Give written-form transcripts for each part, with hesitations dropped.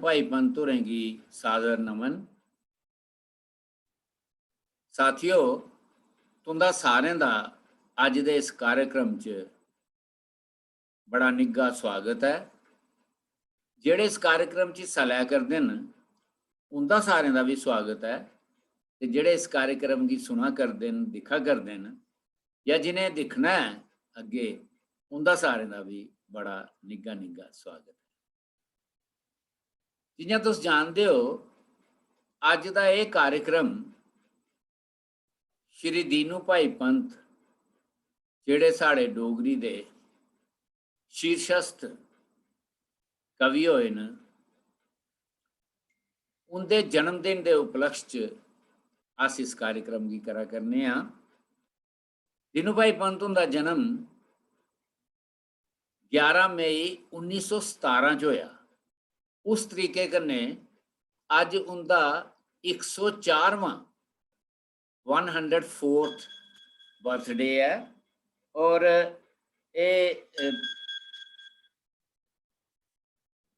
भाई पंत होरें गी सादर नमन। साथियों, तुंदा सारें दा अज दे इस कार्यक्रम च बड़ा निग्घा स्वागत है। जेड़े इस कार्यक्रम च हिस्सा लै करदे न उंदा सारें दा भी स्वागत है ते जेड़े इस कार्यक्रम गी सुना करदे न, दिक्खा करदे न या जिन्हें दिक्खना है अग्गे, उंदा सारें दा भी बड़ा निग्घा निग्घा स्वागत है। जियां तुस जानदे हो, अज दा एह कार्यक्रम श्री दीनू भाई पंत जेड़े साढ़े डोगरी दे शीर्षस्थ कवि होए न, उंदे जन्मदिन के उपलक्ष च अस इस कार्यक्रम की करा करने आ। दीनू भाई पंत उंदा जन्म 11 मई 1917 च होया। उस तरीके कन्ने अज उंदा 104वां 104th बर्थडे है और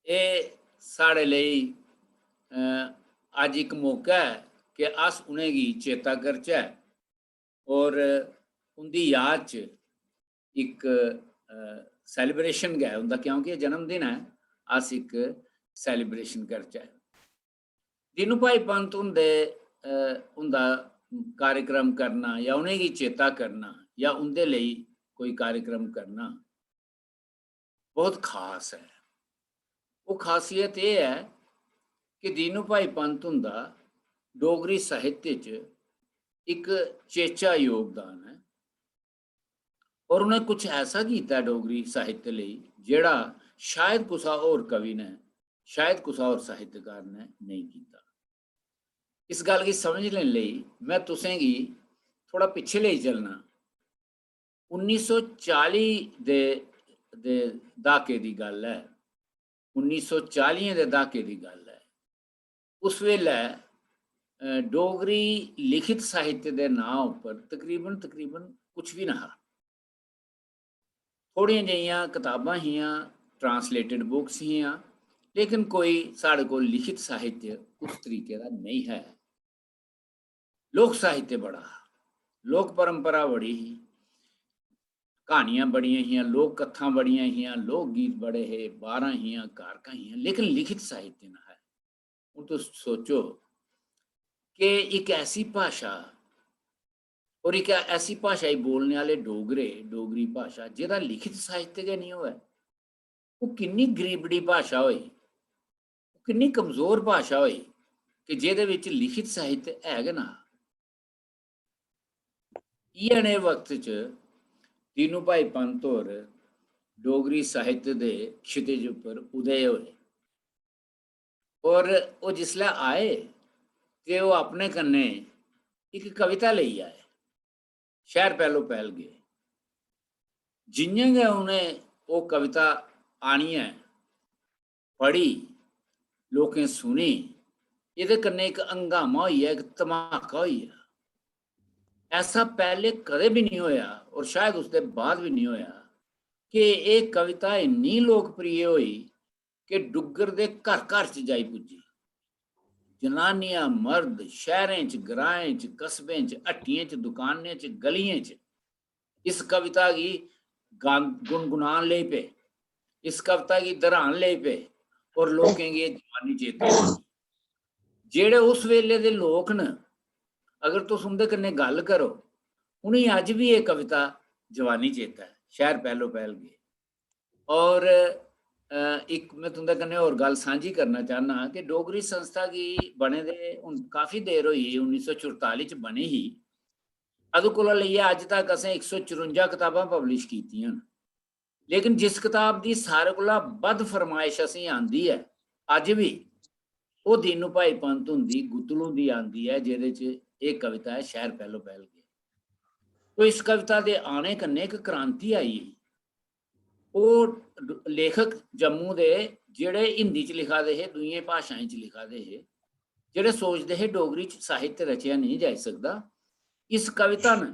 ये साढ़े लिए अज एक मौका है कि अस उनेंगी चेता करचै और उनकी याद च एक सैलीब्रेशन गै उनका, क्योंकि जन्मदिन है, अस एक सैलीब्रेशन करचै। दीनू भाई पंत उनका कार्यक्रम करना या उन्हें चेता करना या उनके लिए कोई कार्यक्रम करना बहुत खास है। वो खासियत ये है कि दीनू भाई पंत उनका डोगरी साहित्य च एक चेचा योगदान है और उन्हें कुछ ऐसा किया डोगरी साहित्य लिए जेड़ा शायद कुसा और कवि ने, शायद कुसा और साहित्यकार ने नहीं किया। इस गल की समझने लिए मैं तुसेंगी थोड़ा पिछे ले चलना। 1940 दे दहाके की गल है, 1940 के दहाके की गल है। उस वेले डोगरी लिखित साहित्य के नाम पर तकरीबन कुछ भी ना, थोड़िया जिहियां किताबां हियां, ट्रांसलेटिड बुक्स हियां, लेकिन कोई साढ़े को लिखित साहित्य उस तरीके का नहीं है। लोक साहित्य बड़ा, लोक परंपरा बड़ी ही, कहानियां बड़ियां हियां, लोक कथा बड़ियां हियां, लोक गीत बड़े है, 12 हियां, कारकां हियां, लेकिन लिखित साहित्य ना है। हूँ तो सोचो कि एक ऐसी भाषा और एक ऐसी भाषा ही बोलने वाले डोगरे, डोगरी भाषा जिहदा लिखित साहित्य गै नहीं होवे, वो किन्नी गरीबड़ी भाषा होई, किन्नी कमजोर भाषा होई कि जिहदे विच लिखित साहित्य है गै ना। इने वक्त च दीनू भाई पंत होर डोगरी साहित्य के क्षितिज उपर उदय होए और वो जिसलै आए तो वो अपने कन्ने एक कविता लेई आए। शहर पहलो पहल गए, जियां गै उन्हें वो कविता आनी है पढ़ी, लोकें सुनी, ये कन्ने एक हंगामा होइया, एक धमाका होइया। ऐसा पहले कदे भी नहीं होया और शायद उसके बाद भी नहीं होया कि एक कविता इन्नी लोकप्रिय हुई कि डुग्गर दे घर घर च जाई पुजी। जनानियां मर्द शहरें च, ग्राएं च, कस्बें च, हट्टियें च, दुकानें च, गलियें च इस कविता की गुनगुनान ले पे, इस कविता की दरान ले पे और लोकें गी जवानी चेता आई। जेड़े उस वेले दे लोक न, अगर तुस उंदे कन्ने गल करो, उन्हें अज भी ये कविता जवानी चेता है, शहर पहलो पहल गए। और एक मैं तुंदे कन्ने और गल सांझी करना चाहना कि डोगरी संस्था की बने दे हुण काफ़ी देर होई, 1944 च बनी ही। अदू कोला लेइयै अज तक असें 154 किताबां पब्लिश कीतियां, लेकिन जिस किताब की सारे कोला बद्ध फरमाइश असें आंदी है अज भी, वो दीनू भाई पंत हुंदी गुतलू दी आंदी है, जिहदे च एक कविता है शहर पहलो पहल गए। तो इस कविता के आने कन्ने एक क्रांति आई। वो लेखक जम्मू के जेड़े हिंदी च लिखा दे हे, दूई भाषाएं च लिखा दे हे, जेड़े सोचते हे डोगरी च साहित्य रचया नहीं जाई सकता, इस कविता ने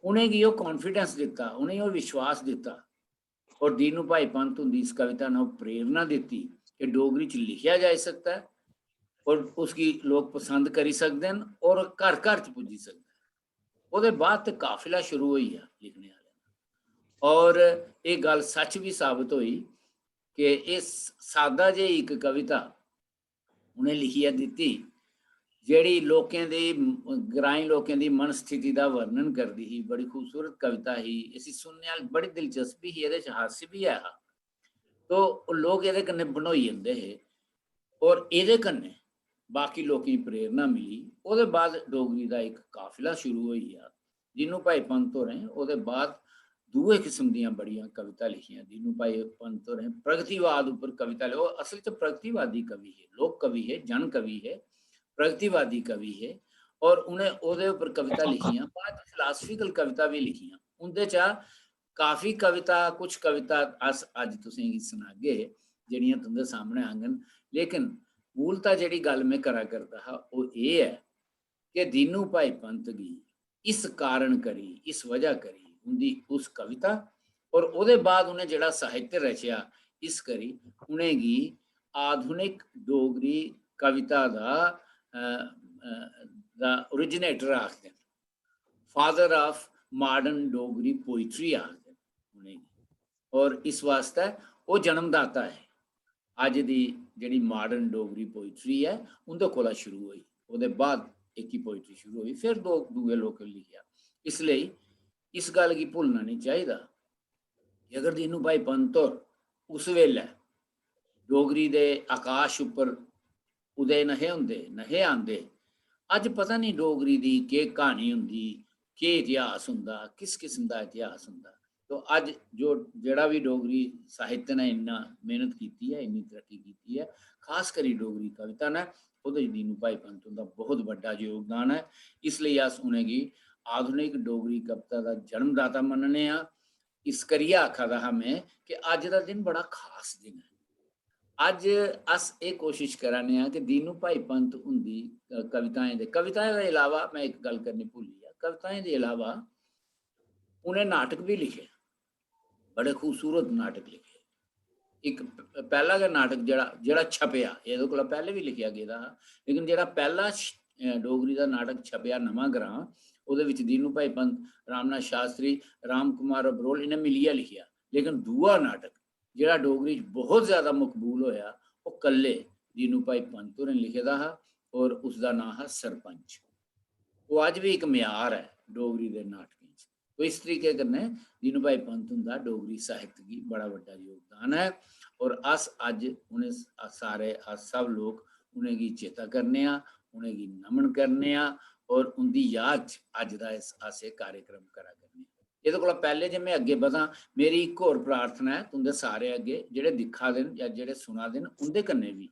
उन्हेंगी कॉन्फिडेंस दिता, उन्हें विश्वास दिता और दीनू भाई पंत हुंदी इस कविता ने प्रेरणा दी कि डोगरी च लिखिया जाई सकता है और उसकी लोग पसंद करी सकते हैं और घर घर च पुजी सकता है। ਉਹਦੇ बाद तो काफिला शुरू हुई है लिखने वाले और ये गल सच भी साबित हुई कि इस सादा जी एक कविता उन्हें लिखी है दी ਜਿਹੜੀ ਲੋਕਾਂ ਦੀ ਗ੍ਰਾਈਂ ਲੋਕਾਂ ਦੀ ਮਨ ਸਥਿਤੀ ਦਾ ਵਰਣਨ ਕਰਦੀ ਸੀ। ਬੜੀ ਖੂਬਸੂਰਤ ਕਵਿਤਾ ਸੀ, ਅਸੀਂ ਸੁਣਨੇ ਵਾਲ ਬੜੀ ਦਿਲਚਸਪੀ ਸੀ, ਇਹਦੇ ਚ ਹਾस्य ਵੀ ਹੈ तो लोग ਇਹਦੇ ਕੰਨੇ ਬਣਾਈ ਜਾਂਦੇ ਹੈ ਔਰ ਇਹਦੇ ਕੰਨੇ ਬਾਕੀ ਲੋਕਾਂ ਦੀ ਪ੍ਰੇਰਨਾ ਮਿਲੀ। ਉਹਦੇ ਬਾਅਦ ਡੋਗਰੀ ਦਾ ਇੱਕ ਕਾਫਿਲਾ ਸ਼ੁਰੂ ਹੋਈ ਆ ਜਿਹਨੂੰ ਭਾਈ ਪੰਤ ਹੋਰਾਂ ਉਹਦੇ ਬਾਅਦ ਦੂਏ ਕਿਸਮ ਦੀਆਂ ਬੜੀਆਂ ਕਵਿਤਾ ਲਿਖੀਆਂ। ਜਿਹਨੂੰ ਭਾਈ ਪੰਤ ਹੋਰਾਂ ਪ੍ਰਗਤੀਵਾਦ ਉੱਪਰ ਕਵਿਤਾ ਲਿਖੀ। ਉਹ ਅਸਲ ਚ ਪ੍ਰਗਤੀਵਾਦੀ ਕਵੀ ਹੈ, ਲੋਕ ਕਵੀ ਹੈ, ਜਨ ਕਵੀ है, प्रगतिवादी कवि है और उन्हें ਉਹਦੇ ਉੱਪਰ कविता लिखियां। बाद फिलासफिकल कविता भी लिखियां। उनदे चा काफ़ी कविता कुछ कविता अज तुसीं सुनागे ਜਿਹੜੀਆਂ तुंदे सामने आंगन। लेकिन मूलता ਜਿਹੜੀ ਗੱਲ मैं करा करता हा वो ये है कि दीनू भाई पंत गी इस कारण करी, इस वजह करी उनकी उस कविता और ਉਹਦੇ बाद उन्हें ਜਿਹੜਾ साहित्य रचिया इस करी उन्हें गी आधुनिक डोगरी कविता का ओरिजिनेटर आखते हैं, father of modern Dogri poetry आखते हैं उन्हें। और इस वास्ते वो जन्मदाता है अज की जी मॉडर्न डोगरी पोइट्री है उनके कोला शुरू हुई। उसके बाद एक ही पोइट्री शुरू हुई, फिर दो दूए लोग लिखिया। इसलिए इस गल की भूलना नहीं चाहिए कि अगर दीनू भाई पंत और उस वेले डोगरी के आकाश उपर उदय नहे होंदे, नहे आंदे, अज पता नहीं डोगरी की के कहानी होंदी, के इतिहास हुंदा, किस किस्म का इतिहास हुंदा। तो अज जो जड़ा भी डोगरी साहित्य ने इन्ना मेहनत की है, इन्नी तरक्की की है, खास करी डोगरी कविता ने उहदे दीनू भाई पंत का बहुत बड़ा योगदान है। इसलिए अस उन्हेंगी आधुनिक डोगरी कविता का जन्मदाता मनने आ। इस करिए आखा दा हमें कि अज का दिन बड़ा खास दिन है। अज अस ये कोशिश कराने कि दीनू भाई पंत उनकी कविताएं के अलावा मैं एक गल करनी भूली है, कविताएं के अलावा उन्हें नाटक भी लिखे, बड़े खूबसूरत नाटक लिखे। एक पहला का नाटक जड़ा छपया ये को पहले भी लिखा गया, लेकिन जड़ा पहला डोगरी का नाटक छपया नवा ग्रां उहदे दीनू भाई पंत, रामनाथ शास्त्री, राम कुमार अबरोल इन्हें मिलिया लिखिया। लेकिन दूआ नाटक जिहड़ा डोगरी बहुत ज़्यादा मकबूल होया वो कल्ले दीनू भाई पंत होरें लिखे दा हा और उसका नाम है सरपंच। वो अज भी एक म्यार है डोगरी के नाटकों। तो इस तरीके कन्नै दीनू भाई पंत हुंदा डोगरी साहित्य की बड़ा बड़ा योगदान है। और अस अज उन्हें सारे सब लोग उन्हेंगी चेता करने आ, उन्हेंगी नमन करने आ और उनकी याद अज का इस आसे कार्यक्रम करा करने। ये को पहले जे मैं अगे बढ़ा, मेरी एक होर प्रार्थना है तुंदे सारे अगे जेड़े दिखा देन या जेड़े सुना देन उनके कन्ने भी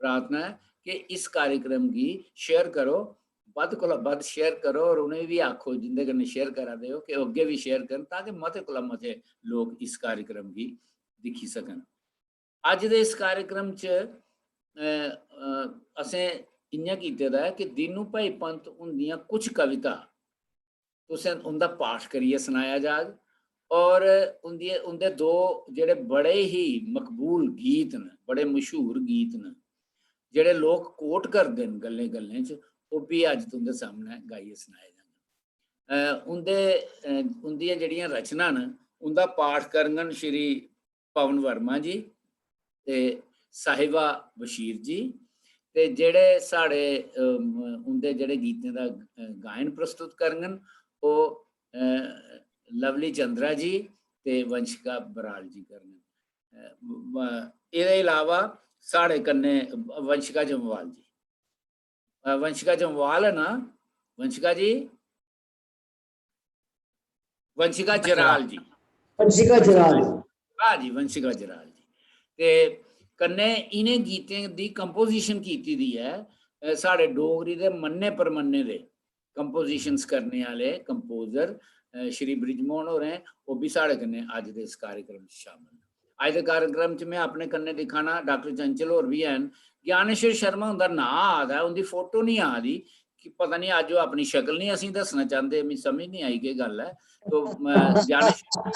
प्रार्थना है कि इस कार्यक्रम की शेयर करो, बद को बद शेयर करो और उन्हें भी आखो जिंदे कन्ने शेयर करा दो कि अगे भी शेयर करन ताकि मते को मते लोग इस कार्यक्रम की दिखी सकन। अज दे इस कार्यक्रम च असें इ'यां कीते दा है कि दीनू भाई पंत उनदियां कुछ कविता तुसें उनका पाठ करिए सुनाया जाग और उनके दो जेड़े बड़े ही मकबूल गीत न, बड़े मशहूर गीत न जेड़े लोग कोट करते हैं गल्लें गल्लें च, वो भी अज तुंदे सामने गाइए सुनाए जाएंगे। उनदियां जेड़ियां रचना न उनका पाठ करन श्री पवन वर्मा जी ते साहिबा बशीर जी ते जेड़े साढ़े उनके जेड़े गीतें का गायन प्रस्तुत करन वो लवली चंद्रा जी ते वंशिका बराल जी करन। ये अलावा साढ़े कन्ने वंशिका जम्वाल जी, वंशिका जम्वाल है ना, वंशिका जी, वंशिका जराल जी, वंशिका जराल, हाँ जी वंशिका जराल जी। ते कन्ने इन्हें गीतें दी कंपोजिशन की दी है साढ़े डोगरी दे मन्ने परमन्ने दे कंपोजिशंस करने वाले कंपोजर श्री ब्रिजमोहन होर हैं, वो भी साढ़े कन्ने अज दे इस कार्यक्रम शामिल। अज के कार्यक्रम च मैं अपने कन्ने दिखाना डॉक्टर चंचल होर भी हैं। ज्ञानेश्वर शर्मा उनका नाम आ रहा है, उनकी फोटो नहीं आ रही कि पता नहीं अज वो अपनी शक्ल नहीं असीं दसना चाहते, मैं समझ नहीं आई कि गल है। तो ज्ञानेश्वर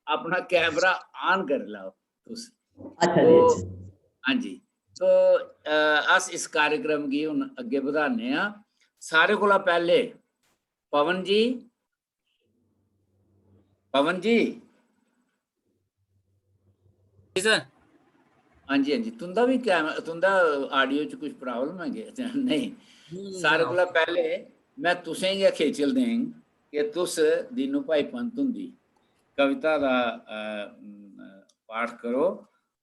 अपना कैमरा ऑन कर लाओ तुस अच्छा जी, तो अच्छा। हाँ जी, तो अस इस कार्यक्रम गी हुन अग्गे बधाने आं। सारे कोला पैह्ले पवन जी, पवन जी। जी सर। हाँ जी, हाँ जी, तुंदा भी तुंदा आडियो च कुछ प्रॉब्लम है के नहीं? सारे कोला पैह्ले मैं तुसें गी खेचल देङ कि तुस दीनू भाई पंत हुंदी कविता दा पाठ करो।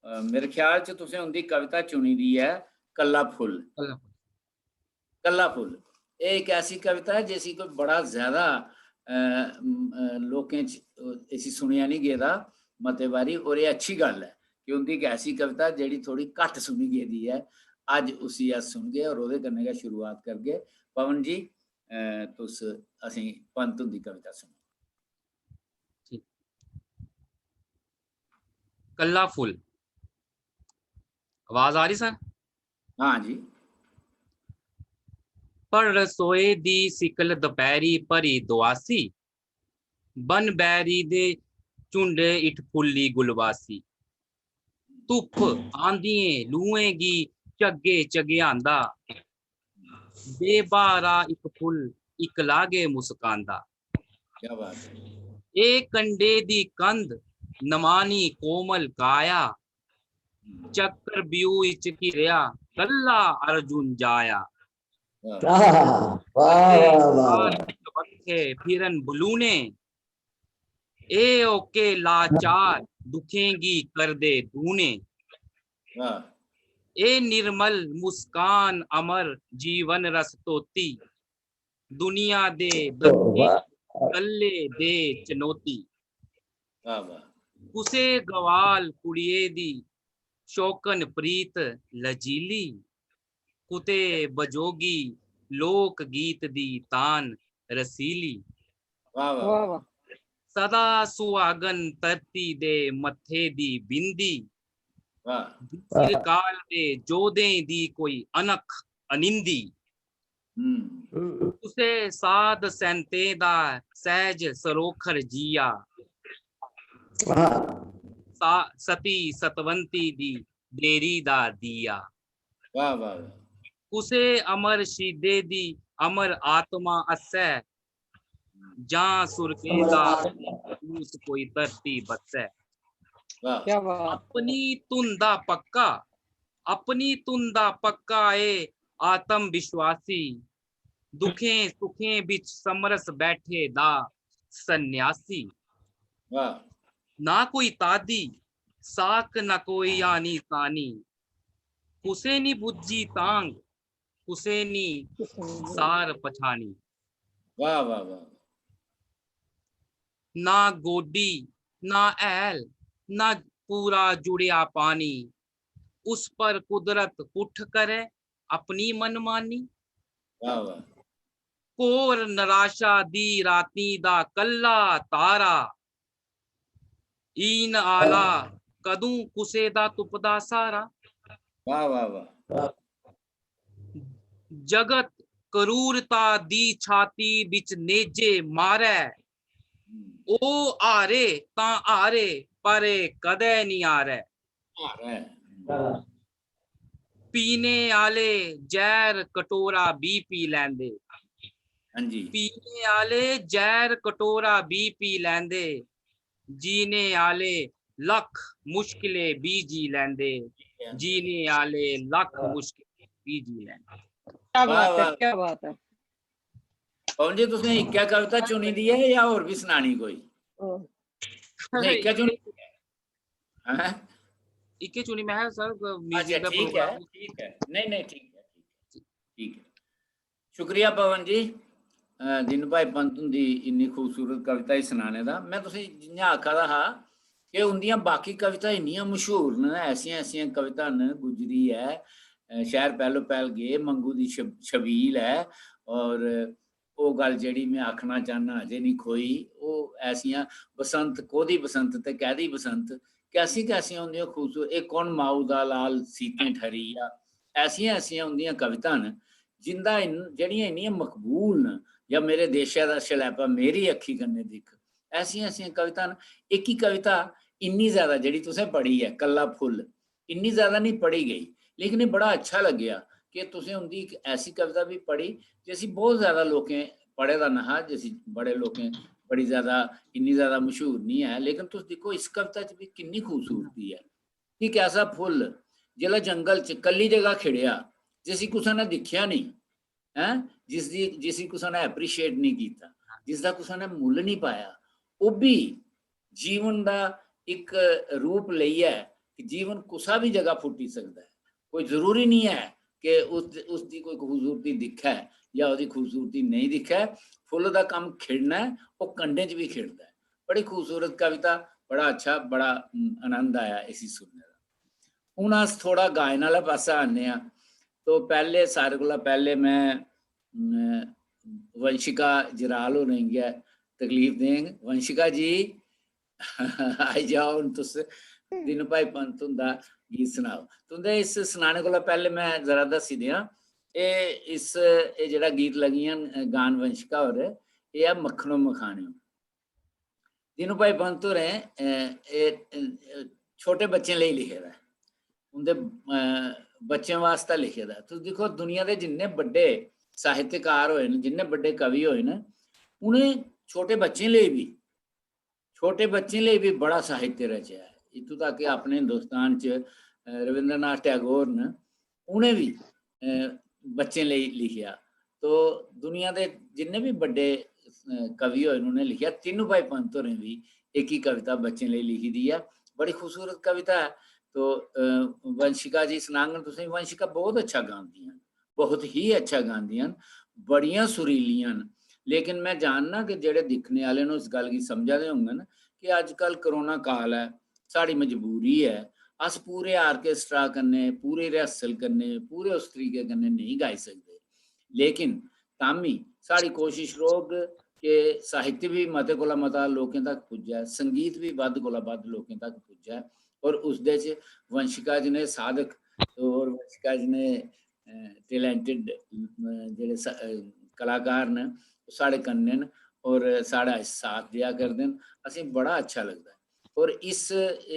मेरे ख्याल च तुसें उंदी कविता चुनी दी है कल्ला फुल्ल। कल्ला फुल्ल एह् इक ऐसी कविता है जिसी कोई बड़ा ज्यादा लोकें च इसी सुनेआ नहीं गेदा मते बारी, और एह् अच्छी गल्ल है कि उंदी इक ऐसी कविता जेह्ड़ी थोड़ी घट्ट सुनी गेदी है। अज्ज उसी अस सुनगे और ओह्दे कन्नै गै शुरुआत करगे। पवन जी, तुस असेंगी पंत हुंदी कविता सुनो। कल्ला फुल। आवाज आ रही सर? हाँ जी। पर रसोए दी सिकल दपैरी भरी दुआसी, बन बैरी दे झुंडे इठ फुल्ली गुलवासी, धुप आंदियें लूएं गी झग्गे चगेआंदा, बेबारा इक फुल इक लागे मुस्कांदा। क्या बात है। ए कंडे दी कंध नमानी कोमल काया, चक्कर ब्यू इच घिरिया कल्ला अर्जुन जाया। वाह वाह वाह। बखे फिरन बलूने, ए ओके लाचार दुखेंगी कर दे दूने। ए निर्मल मुस्कान अमर जीवन रस तोती, दुनिया दे दुखे कल्ले दे चनौती। कुसे गवाल कुड़िए दी शौकन प्रीत लजीली, कुते बजोगी लोक गीत दी तान रसीली। सदा सुहागन धरती दे मत्थे दी बिंदी, काल दे जोधें दी कोई अनख अनिंदी। उसे साध सैंते दा सहज सरोखर जिया, सती सतवंती दी देरी दा दिया। वाह वाह। कुसे अमर शीदे दी अमर आत्मा अस्सै, जां सुरके दा ऊस कोई धरती बसै। अपनी धुंदा पक्का, अपनी धुंदा पक्का ए आत्म विश्वासी, दुखें सुखें बिच समरस बैठे दा सन्यासी। ना कोई तादी साक ना कोई आनी तानी, कुसे नी बुझी तांग कुसे नी सार पछानी। वाह वाह वाह। ना गोडी ना ऐल ना पूरा जुड़िया पानी, उस पर कुदरत उठ करे अपनी मनमानी। वाह वाह। कोर निराशा दी राती दा कल्ला तारा, ईन आला कदू कुसे दा तुपदा सारा। वाह वाह वाह। जगत करूरता दी छाती बिच नेजे मारे, ओ हारे तां हारे पर कदे नहीं हारे। पीने आले जहर कटोरा भी पी लैंदे, पीने आले जहर कटोरा भी पी लैंदे, जीने आले लख मुश्किले भी जी लैंदे, जीने आले लख मुश्किले भी जी लैंदे। क्या बात है, क्या बात है। पवन जी तुसें इक्कै कविता चुनी दी है या होर भी सुनानी कोई? तुसें इक्कै चुनी है? इक्कै चुनी मैं सर म्यूजिक दा ठीक प्रोग्राम। है ठीक है, नहीं नहीं ठीक है ठीक है। शुक्रिया पवन जी, दीनू भाई पंत हुंदी इन्नी खूबसूरत कविता ही सुनाने दा। मैं तुसें जियां आखा दा हा कि उंदियां बाकी कविता इन्नियां मशहूर न, ऐसियां ऐसियां कविता न। गुजरी है शहर पहलो पहल गे, मंगू दी छबील है, और वो गल जेहड़ी मैं आखना चाहना अजे नहीं खोई। वो ऐसियां बसंत कोदी बसंत ते कैदी बसंत, कैसी कैसियां होंदियां खूबसूरत। एक कौन माऊ दा लाल सीतें ठरी, या ऐसियां ऐसियां होंदियां कविता न जिंदा जेहड़ियां इन्नियां मकबूल न, या मेरे देशा दा शलैपा मेरी अखी कन्नै दिख, ऐसियां ऐसियां कविता न। एक ही कविता इन्नी ज्यादा जिहड़ी तुसें पढ़ी है कल्ला फुल इन्नी ज्यादा नहीं पढ़ी गई, लेकिन ये बड़ा अच्छा लग्या कि तुसें उनकी एक ऐसी कविता भी पढ़ी जैसी बहुत ज्यादा लोकें पढ़े दा नहा, जैसी बड़े लोकें बड़ी ज्यादा इन्नी ज्यादा मशहूर नहीं है, लेकिन तुस देखो इस कविता च भी किन्नी खूबसूरती है। एक ऐसा फुल जिहड़ा जंगल च कल्ली जगह खिड़िया, जिसी कुसै ने दिखिया नहीं है, जिसी कुसै ने एप्रीशिएट नहीं किया, जिसका कुसै ने मुੱਲ नहीं पाया, वो भी जीवन का एक रूप लईए कि जीवन कुसा भी जगह फुटी सकता है। कोई जरूरी नहीं है कि उसकी कोई खूबसूरती दिखे या उसकी खूबसूरती नहीं दिखे। फुल का काम खिड़ना है, वो कंडे च भी खिड़ता है। बड़ी खूबसूरत कविता, बड़ा अच्छा, बड़ा आनंद आया इसी सुनने का। हुण अस थोड़ा गायन वाला पासा आने आ। तो पहले सारे कोला पहले मैं वंशिका जराल होने गया तकलीफ देंगे। वंशिका जी आई जाओ हुण तुस दीनू भाई पंत हुंदा गीत सुनाओ। तुंदे इस सुनाने कोला पहले मैं जरा दस्सी दियां, ये जेड़ा गीत लगियां गान वंशिका होर, ये है मक्खनो मखानियो। दीनू भाई पंत होरें छोटे बच्चें लेई लिखे दा, उंदे बच्चें वास्ते लिखे दा। तुस दिक्खो दुनिया दे जिन्ने बड्डे साहित्यकार होए न, जिन्ने बड्डे कवि होए न, उ'नें छोटे बच्चें लेई भी बड़ा साहित्य रचया है। इत्थों तक कि अपने हिंदुस्तान च रविंद्रनाथ टैगोर न, उ'नें भी बच्चें लेई लिखिया। तो दुनिया दे जिन्ने भी बड्डे कवि होए उन्हें लिखिया। तीनू भाई पंत होरें भी एक ही कविता बच्चें लेई लिखी दी है, बड़ी खूबसूरत कविता है। तो वंशिका जी सुनांगन तुसें। वंशिका बहुत अच्छा गांदियां, बहुत ही अच्छा गांदियां, बड़ियां सुरीलियां न। लेकिन मैं जानना कि जेड़े दिखने वाले ने उस गल की समझा दे होंगे कि अजकल करोना काल है, साड़ी मजबूरी है, अस पूरे आर्केस्ट्रा कन्नै, पूरे रिहर्सल कन्नै, पूरे उस तरीके कन्नै नहीं गाई सकते। लेकिन तामी साड़ी कोशिश रोग कि साहित्य भी मते कोला मता लोकें तक पुज्जे, संगीत भी बद्ध कोला बद्ध लोकें तक पुज्जे। और उसदे च वंशिका जी ने साधक और वंशिका जी ने टैलेंटेड जेड़े कलाकार न साढ़े कन्ने न और साढ़ा साथ दिया करदे न। असें बड़ा अच्छा लगदा है। और इस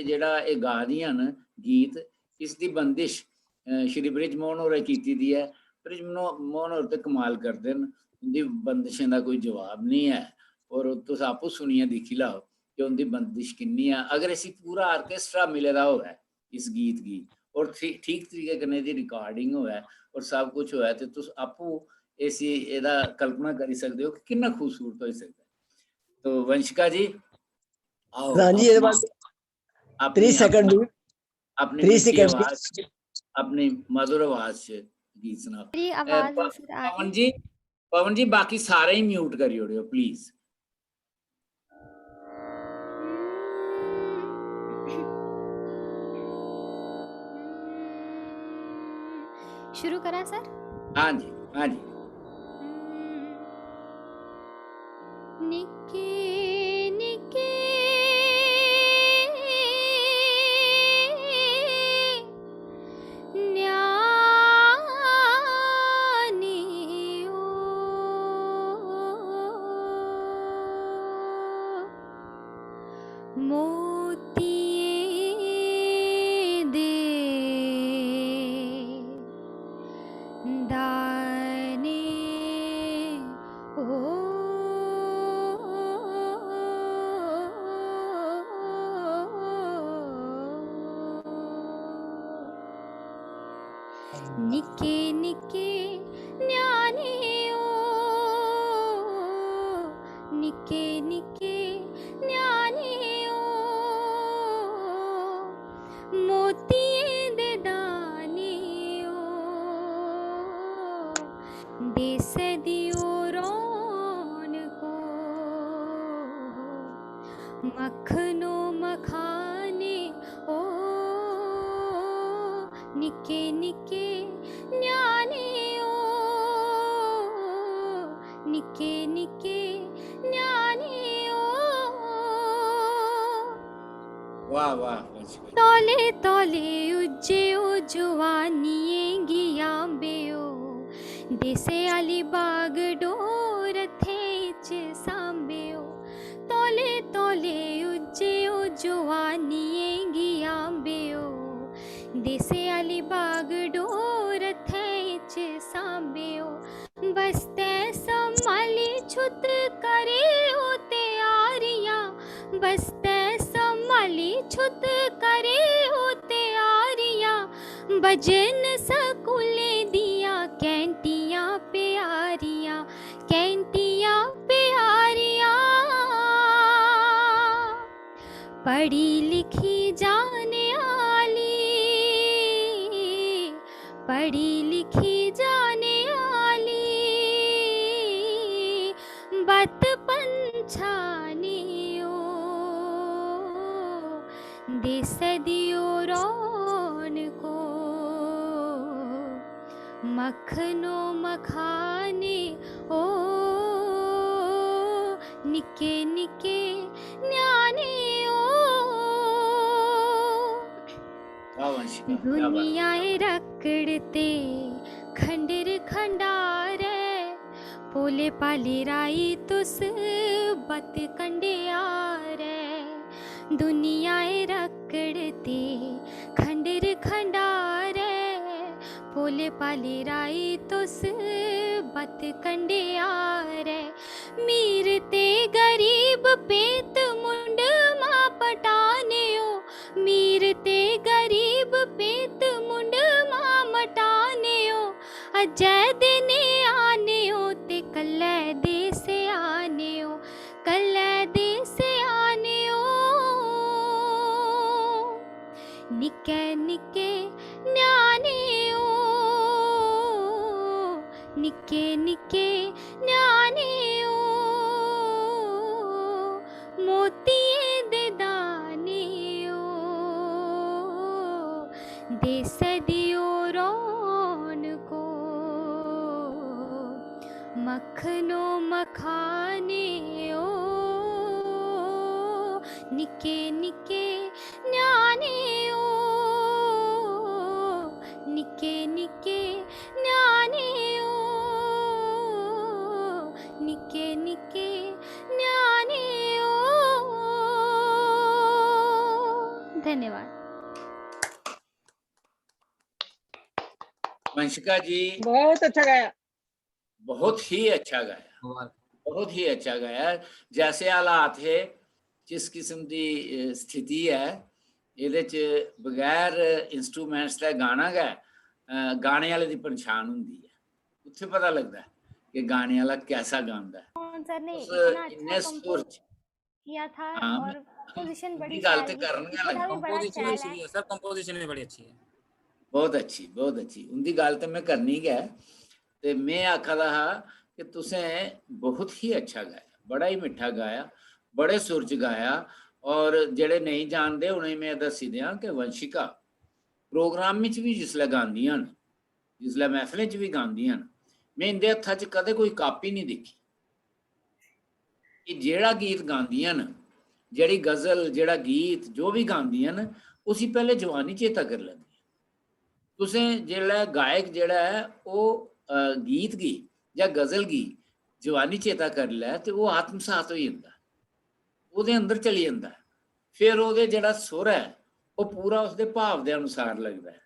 जेड़ा ये गा दियां न गीत, इसकी बंदिश श्री ब्रिज मोहन होरें कीती दी है। ब्रिज मोहन होर ते कमाल करदे न, उंदी बंदिशें दा कोई जवाब नहीं है। और तुस आपू सुनिए दिक्खी लाओ कि उनकी बंदिश किन्नी है। अगर इसी पूरा आर्केस्ट्रा मिले दा होवे इस गीत की और ठीक तरीके कन्नै दी रिकॉर्डिंग होवे और सब कुछ होवे, ते तुस आपू इसी एदा कल्पना करी सकदे हो कि कितना खूबसूरत हो सकदा है। तो वंशिका जी आओ, हाँ जी, अपनी 3 सेकंड अपनी 3 मीठी सेकंड आवाज, अपनी मधुर आवाज से गीत सुनाओ। मेरी आवाज नजर आ रही पवन जी बाकी सारे ही म्यूट करी ओड़ियो प्लीज। शुरू करा सर? हाँ जी, हाँ जी। निके निके मोतिये दे दाने ओ निके निके न्याने ओ निके निके न्याने ओ मोतिये दे दाने ओ देस दियो रौन को मखनो मखाने ओ निके निके न्याने ओ निके निके न्याने ओ वाह वाह। तौले तौले उज्जे ओ जुवानिए गिया बेओ देसे आली बाग डोर थे च सांबेओ तौले तौले उज्जे ओ जुवानिए जुवानिए गिया बेओ देसे आली बाग डोर थैच सांबेओ बसते समाली छुत करे ओ तैयारिया बसते समाली छुत करे ओ तैयारिया बजन सकुले दिया कैंटिया प्यारिया कैंटिया प्यारिया पढ़ी लिखी जाने आली पढ़ी लिखी जाने आली बत पंछानियो देस दियो रौन को मखनो मखाने ओ निके निके न्याने ओ वाह वंशिका, क्या बात। दुनियाए रकड़ते खंडर खंडारे पोले पाले राई तुस बत कंडियारे दुनियाए रकड़ते खंडर खंडारे पोले पाले राई तुस बत कंडियारे मीर ते गरीब पेत मुंड मां पटानेओ मीर ते गरीब पेत मुंड मां मटानेओ अजय दिने आनेओ ते कल्लै दे से आनेओ कल्लै दे से आनेओ निके निके न्यानेओ निके निके न्यानेओ मोतिये दे दानेओ देस दियो रौन को मखनो मखानेओ निके निके न्यानेओ निके निके न्यानेओ निके निके न्यानेओ धन्यवाद। वंशिका जी बहुत अच्छा गाया। बहुत ही अच्छा गाया, बहुत ही अच्छा गाया। जैसे हालात है, जिस किस्म की स्थिति है, ਇਹਦੇ ਚ ਬਗੈਰ ਇੰਸਟਰੂਮੈਂਟਸ ਦਾ ਗਾਣਾ ਗਾ ਗਾਣੇ ਵਾਲੇ ਦੀ ਪਛਾਣ ਹੁੰਦੀ ਹੈ, ਉੱਥੇ ਪਤਾ ਲੱਗਦਾ ਕਿ ਗਾਣੇ ਵਾਲਾ कैसा गाता है। सर ने उस इतना इन्ने अच्छा सुर कंपोज किया था हाँ, और पोजीशन बड़ी गल शैल ते ही, करन गै लिखा लगा। भी बड़ा कंपोजिशन शैल अच्छी है। है सर, कंपोजिशन भी बड़ी अच्छी है। बहुत अच्छी, बहुत अच्छी। उनकी गल तो मैं करनी गै ते मैं आखा दा हा कि तुसें बहुत ही अच्छा गाया, बड़ा ही मिठा गाया, बड़े सुर च गाया। और जेड़े नहीं जानते उन्हें मैं दसी दियां कि वंशिका प्रोग्राम में भी जिसलै गांदियां न, जिसलै महफिलें च भी गांदियां न, मैं इंदे हत्था च कदे कोई कापी नहीं दिखी कि जेड़ा गीत गांदियां न, जेड़ी गजल जेड़ा गीत जो भी गांदियां न, उसी पहले जवानी चेता कर लैंदियां। तुसें जेल्लै गायक जेड़ा है वो गीत गी या गजल गी जवानी चेता कर लै ते वो आत्मसात हो जाता, ਉਹਦੇ ਅੰਦਰ ਚਲੀ ਜਾਂਦਾ, ਫਿਰ ਉਹਦੇ ਜਿਹੜਾ ਸੁਰ ਹੈ ਉਹ ਪੂਰਾ ਉਸਦੇ ਭਾਵ ਦੇ ਅਨੁਸਾਰ ਲੱਗਦਾ ਹੈ।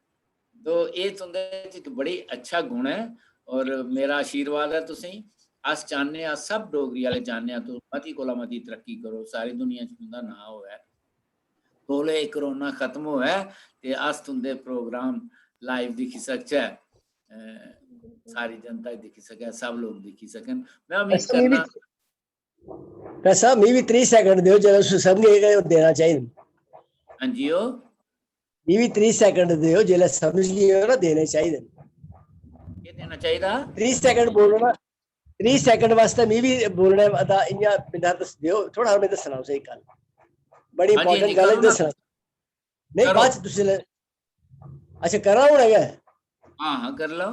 तो ये तुंदे च एक बड़ी अच्छा गुण है और मेरा आशीर्वाद है। तुसीं अस चाहने आ सब डोगरी वाले चाहने तो मती कोला मती तरक्की करो, सारी दुनिया च तुंदा नां होवे, तोले कोरोना खत्म होवे ते अस तुंदे प्रोग्राम लाइव दिखी सकचै, सारी जनता दिखी सके, सब लोग दिखी सकन। मैं उम्मीद करना कैसा मी भी 30 सेकंड दियो जरा सबने देना चाहिए। हां जी ओ मी भी 30 सेकंड दियो जेला समझ लियो ना देने चाहिए। ये देना चाहिए 30 सेकंड बोलना, 30 सेकंड वास्ते मी भी बोलने दा इया बिना दस दियो, थोड़ा हमें दसना उसे गल बड़ी इंपॉर्टेंट गल है दसना नहीं बात तुसी। अच्छा करा हुन है। हां हां कर लो।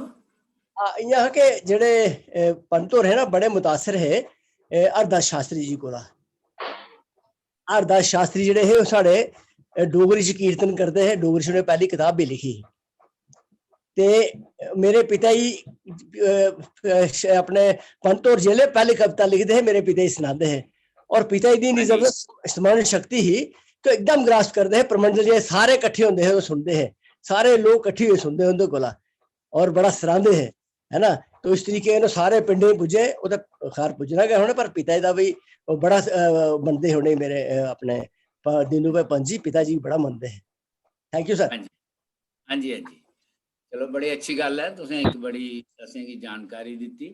इया के जेड़े पंतोर है ना बड़े मुतासिर है हरदास शास्त्री जी कोला। हरदास शास्त्री जेड़े है साढ़े डोगरी च कीर्तन करते हैं, डोगरी च पहली किताब भी लिखी ते मेरे पिता ही अपने पंतोर जेले पहली कविता लिखते हैं, मेरे पिता ही सुनाते हैं। और पिता जी दी जबरदस्त स्मरण शक्ति ही तो एकदम ग्रास्प करते हैं परमंडल जी सारे इकट्ठे होंगे हैं सुनते हैं सारे लोग इकट्ठे हुए सुनते हैं उनके कोला और बड़ा सराहते हैं है ना। तो इस तरीके ने सारे पिंडे पुजे वो तो खैर पुजना गए होने पर पिता जी का भी बड़ा मनते होने मेरे अपने दीनू भाई पंत जी पिता जी बड़ा मनते हैं। Thank you sir. हाँ जी हाँ जी हाँ जी चलो बड़ी अच्छी गल है तुसें एक बड़ी असेंगी जानकारी दी।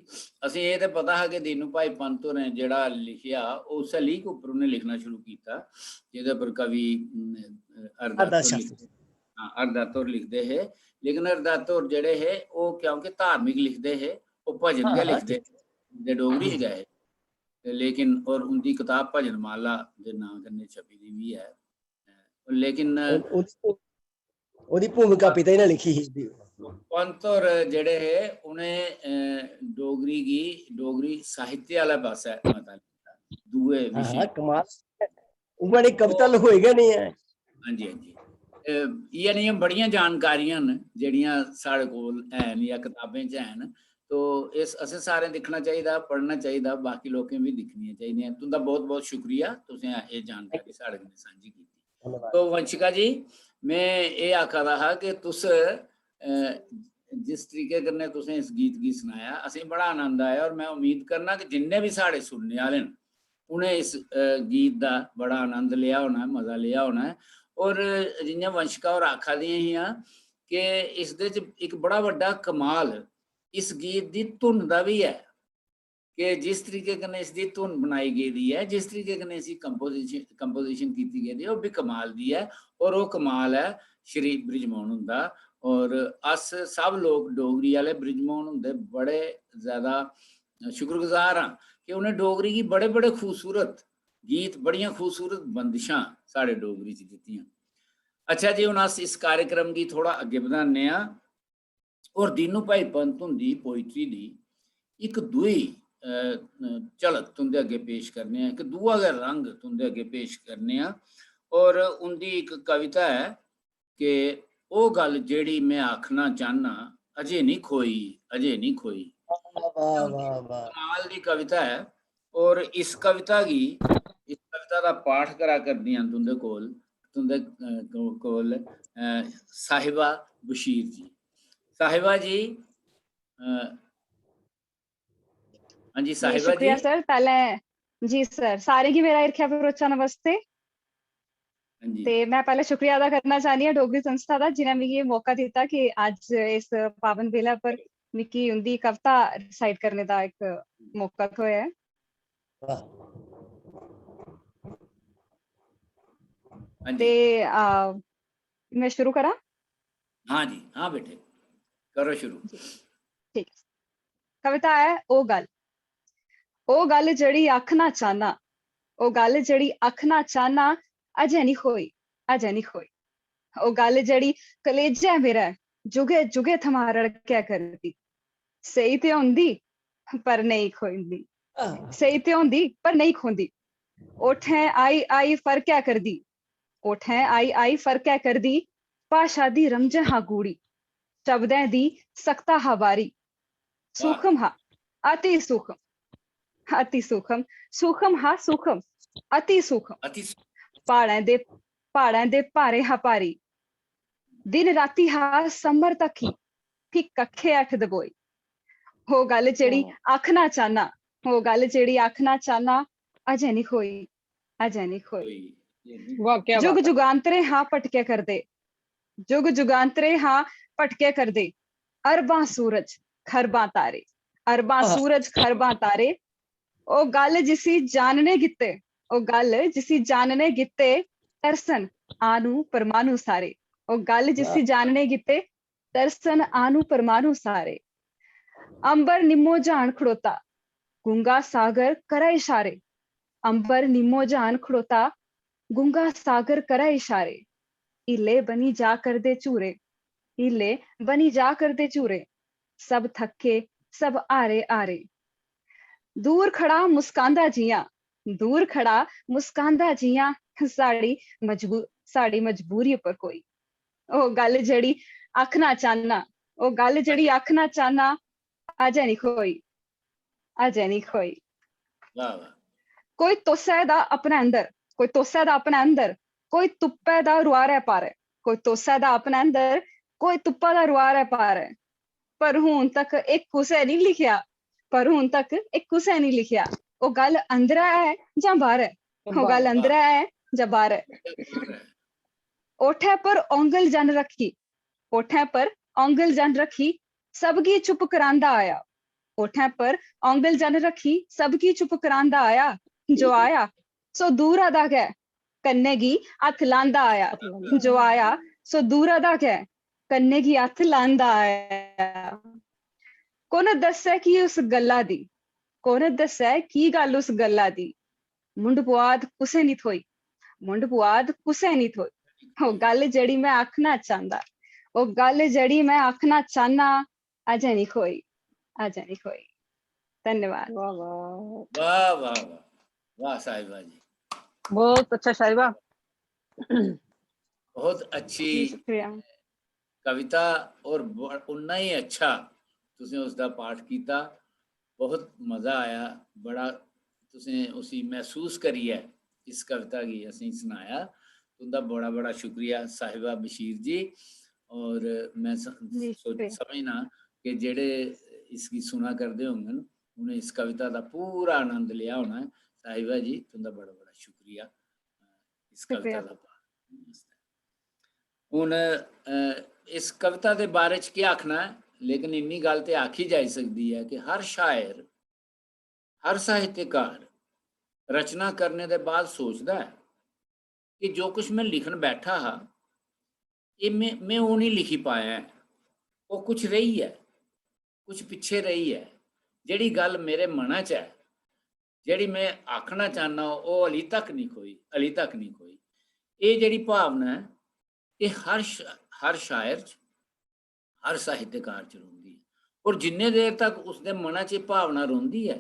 असें ये तो पता है कि दीनू भाई पंत ने जिहड़ा लिखिया उस लीक उपर उन्हें लिखना शुरू किया जिहदे पर कवि अरदातुर लिखते है लेकिन अरदातुर जिहड़े है वो क्योंकि धार्मिक लिखते है वो भजन गै लिखते डोगरी च गए लेकिन और उनकी किताब भजन माला के नाम कन्नै छपी दी भी है लेकिन ओदी भूमिका पिता जी ने लिखी ही। पंत और जेड़े है उन्हें डोगरी की डोगरी साहित्य वाला पासा मता दुए विषय कमाल उन्होंने कविता लिखोई गै नहीं है। हाँ जी हाँ जी ये बड़ियां जानकारियां न जेड़ियां साढ़े कोल हैन या किताबें च हैन तो इस असें सारे दिखना चाहिए पढ़ना चाहिए बाकी लोकें भी दिखनियां चाहिए। तुंदा बहुत बहुत शुक्रिया तुसें ये जानकारी साढ़े कन्नै सांझी की। तो वंशिका जी मैं ये आखा दा हा कि तुस जिस तरीके कन्नै तुसें इस गीत गी सनाया असें बड़ा आनंद आया और मैं उम्मीद करना कि जिन्ने भी साढ़े सुनने आह्ले न उन्हें इस गीत दा बड़ा आनंद लिया होना है मजा लिया होना है। और जियां वंशिका होर आखा दियां हियां कि इसदे च एक बड़ा बड्डा कमाल इस गीत दी धुन दा भी है कि जिस तरीके कन्नै इसदी धुन बनाई गेदी है जिस तरीके कन्नै इसकी कंपोजिशन कीती गेदी है वो भी कमाल दी है और वो कमाल है श्री बृजमोहन हुंदा। और अस सब लोग डोगरी वाले बृजमोहन हुंदे बड़े ज़्यादा शुक्रगुजार हाँ कि उन्हें डोगरी की बड़े बड़े खूबसूरत गीत बड़ियां खूबसूरत बंदिशां साढ़े डोगरी च दित्तियां। अच्छा जी हुण अस इस कार्यक्रम की थोड़ा अगे बधाने आं और दीनू भाई पंत हुंदी पोइट्री दी एक दुई झलक तुंदे अगे पेश करने एक दूआ गै रंग तुंदे अगे पेश करने और उनकी एक कविता है कि ओ गल जेड़ी मैं आखना चाहना अजे नहीं खोई अजे नहीं खोई। कमाल दी कविता है और इस कविता का पाठ करा करदियां तुंदे कोल साहिबा बशीर जी। साहिबा जी हाँ जी साहिबा जी। शुक्रिया सर पहले जी सर सारे की मेरा इरख्या भरोचा नमस्ते। ते मैं पहले शुक्रिया अदा करना चाहनी हां डोगरी संस्था दा जिन्हें मिगी ये मौका दिता कि अज इस पावन बेला पर मिगी उनदी कविता रिसाइट करने दा एक मौका थ्होया है। ते मैं शुरू करा? हाँ जी हाँ बेटे करो शुरू। ठीक कविता है ओ गल जड़ी आखना चाहना ओ गल जड़ी आखना चाहना अजे नहीं खोई अजे नहीं खोई। ओ गल जड़ी कलेजा मेरा जुगे जुगे थमा रड़क्या करदी सही ते होंदी पर नहीं खोंदी सही ते होंदी पर नहीं खोंदी। ओठें आई आई फरक्या करदी ओठें आई आई फरक्या करदी भाषा दी रमज हा गूड़ी शब्दें दी सख्ता हा बारी सूखम हा अति सूखम अति सूखम सूखम हा सूखम अति सूखम पहाड़ें दे भारे हा भारी दिन राती हा समर तक ही कखे अठ दबोई। हो गल जेड़ी आखना चाहना हो गल जेड़ी आखना चाहना अजे नहीं खोई अजे नहीं खोई। जुग जुगांतरे हाँ पटके कर दे जुग जुगांतरे हाँ पटके कर दे अरबां सूरज खरबां तारे अरबां सूरज खरबां तारे। ओ गल जिसी जानने गिते ओ गल जिसी जानने गिते तरसन आनू परमाणु सारे ओ गल जिसी जानने गिते तरसन आनू परमाणु सारे। अंबर निम्मो जान खड़ोता गुंगा सागर करा इशारे अंबर निम्मो जान खड़ोता गुंगा सागर करा इशारे। इले बनी जा कर दे चूरे इले बनी जा कर दे चूरे सब थके सब आरे आरे। दूर खड़ा मुस्कांदा जिया दूर खड़ा मुस्कांदा जिया साड़ी मजबूरी पर कोई। ओ गल जड़ी आखना चाहना ओ गल जड़ी आखना चाहना अजे नहीं खोई अजे नहीं खोई। कोई तोसा दा अपने अंदर कोई तोसा दा अपने अंदर कोई तुप्पे दा रुआरे पारे, कोई तोसे दा अपने अंदर, कोई तुप्पा दा रुआरे पारे, पर हुण तक एक कुसै नहीं लिखिया, पर हुण तक एक कुसै नहीं लिखिया। ओ गल अंदर है जां बाहर है, ओ गल अंदर है जां बाहर है। ओठे पर औंगल जन रखी, ओठे पर औंगल जन रखी, सबकी चुप करांदा आया। ओठे पर औंगल जन रखी, सबकी चुप करांदा आया। जो आया सो दूर अदा गै, कन्ने गी हत्थ लांदा आया। जो आया सो दूर अदा गै, कन्ने गी हत्थ लांदा आया। कोन दस्सै की उस गल्ला दी, कोन दस्सै की गल उस गल्ला दी। मुंड पुआद कुसै नहीं थोई, मुंड पुआद कुसै नहीं थोई। ओ गल जेड़ी मैं आखना चाहंदा, ओ गल जेड़ी मैं आखना चाहना, अजे नहीं खोई, अजे नहीं खोई। धन्यवाद। वाह वाह, वाह वाह वाह वाह साहिबा जी, बहुत अच्छा साहिबा। बहुत अच्छी जी शुक्रिया। कविता और उन्ना ही अच्छा तुसें उसका पाठ किया, बहुत मज़ा आया। बड़ा तुसें उसी महसूस करिए इस कविता की असें सुनाया, तुंदा बड़ा बड़ा शुक्रिया साहिबा बशीर जी। और मैं जी शुक्रिया। समझना कि जेड़े इसकी सुना करते होंगे उन्हें इस कविता का पूरा आनंद लिया होना है। साहिबा जी तुंदा बड़ा बड़ा शुक्रिया इस कविता शुक्रिया। का। हुण इस कविता के बारे च क्या आखना है, लेकिन इन्नी गल तो आखी जा सकती है कि हर शायर, हर साहित्यकार रचना करने के बाद सोचता है कि जो कुछ मैं लिखन बैठा हा, ये मैं वो नहीं लिखी पाया है, वो कुछ रही है, कुछ पिछे रही है। जेड़ी गल मेरे मना च है, जेड़ी मैं आखना चाहना, वो अली तक नहीं खोई, अली तक नहीं खोई। ये जेड़ी भावना है ये हर शायर च, हर साहित्यकार च रोंदी है। और जिन्ने देर तक उसके मना च भावना रोंदी है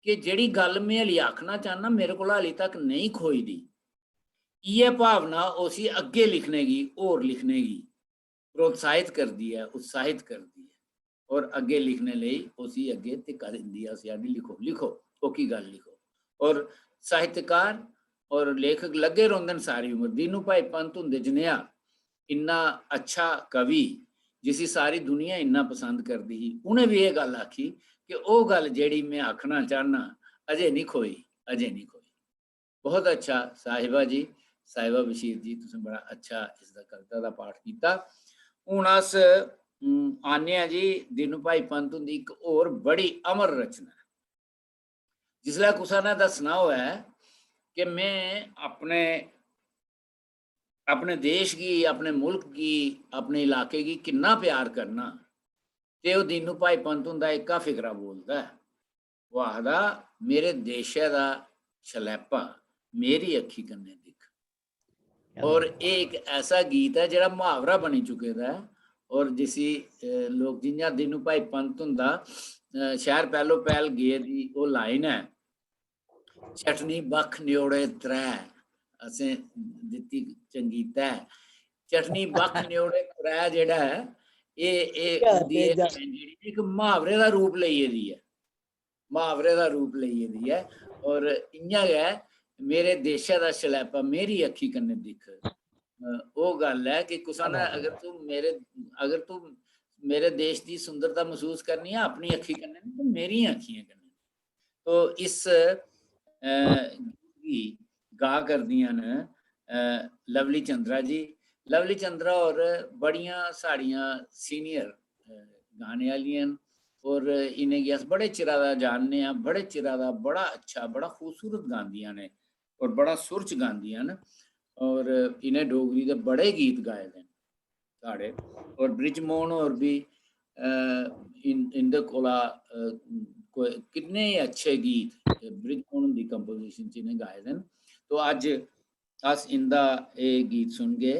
कि जेड़ी गल मैं हली आखना चाहना मेरे को हली तक नहीं खोई दी, ये भावना उसी अगे लिखने की, होर लिखने की प्रोत्साहित करती है, उत्साहित करती है और अगे लिखने लिए उसी अगे धिक्का दिंदी है, उसी आदि लिखो लिखो ओकी गल लिखो। और साहित्यकार और लेखक लगे रोंदन सारी उम्र। दीनू भाई पंत हुंदे जनेहा इन्ना अच्छा कवि जिसी सारी दुनिया इन्ना पसंद करती ही, उन्हें भी ये गल आखी कि वो गल जेड़ी मैं आखना चाहना अजे नहीं खोई, अजे नहीं खोई। बहुत अच्छा साहिबा जी, साहिबा बशीर जी, तुसें बड़ा अच्छा इसका कविता का पाठ किया। हुण अस आने जी दीनू भाई पंत हुंदी एक होर बड़ी अमर रचना, जिसलै कुसै ने दसना होऐ कि मैं अपने देश की, अपने मुल्क की, अपने इलाके की किन्ना प्यार करना, ते ओह दीनू भाई पंत हुंदा इक्का फिकरा बोलदा है। वो आखदा मेरे देशै दा शलैपा मेरी अक्खी कन्नै दिख। और ये एक ऐसा गीत है जेड़ा मुहावरा बनी चुके दा है। और जिसी लोग जियां दीनू भाई पंत हुंदा शहर पहलो पहल गे दी वो लाइन है, चटनी बख न्योड़े त्रै असें दित्ती चंगी तै। चटनी बख न्योड़े त्रै जेड़ा है ये उंदी एक मुहावरे का रूप लेइयै दी है, मुहावरे का रूप लेइयै दी है। और इ'यां गै मेरे देशै दा शलैपा मेरी अक्खी कन्नै दिक्ख। वो गल है कि कुसै ने अगर तू मेरे देश की सुंदरता महसूस करनी है अपनी अक्खी कन्नै नहीं तो मेरी अक्खियां कन्नै। तो इस गी गा करदियां न लवली चंद्रा जी। लवली चंद्रा और बड़ियां साड़ियां सीनियर गाने आह्लियां न और इ'नेंगी अस बड़े चिरा दा जानने आं, बड़े चिरा दा बड़ा अच्छा बड़ा खूबसूरत गांदियां ने और बड़ा सुर च गांदियां न। और इन्हें डोगरी दे बड़े गीत गाए दे न साढ़े। और ब्रिजमोहन होर भी इंदे कोला कितने अच्छे गीत ब्रिजमोहन दी कंपोजिशन च इन्हें गाए दे न। तो अज अस इंदा एह् गीत सुनगे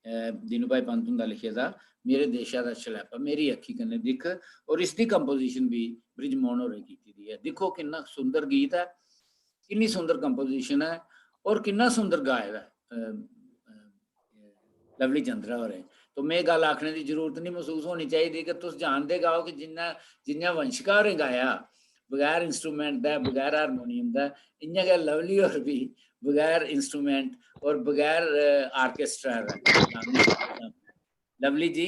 दीनू भाई पंत हुंदा लिखे दा मेरे देशा दा शलैपा मेरी अक्खी कन्नै दिक्ख। और इसकी कंपोजिशन भी ब्रिजमोहन होरें कीती दी है। दिक्खो किन्ना सुंदर गीत है, किन्नी सुंदर कंपोजिशन है और किन्ना सुंदर गाए दा लवली चंद्रा होरें। तो मैं गल आखने की जरूरत नहीं महसूस होनी चाहिए कि तुस जानते गाओ कि जिन्ना वंशिका होरें गाया, बगैर इंस्ट्रूमेंट दा, बगैर हारमोनियम दा, इ'यां गै लवली होर भी बगैर इंस्ट्रूमेंट और बगैर आर्केस्ट्रा दा लवली जी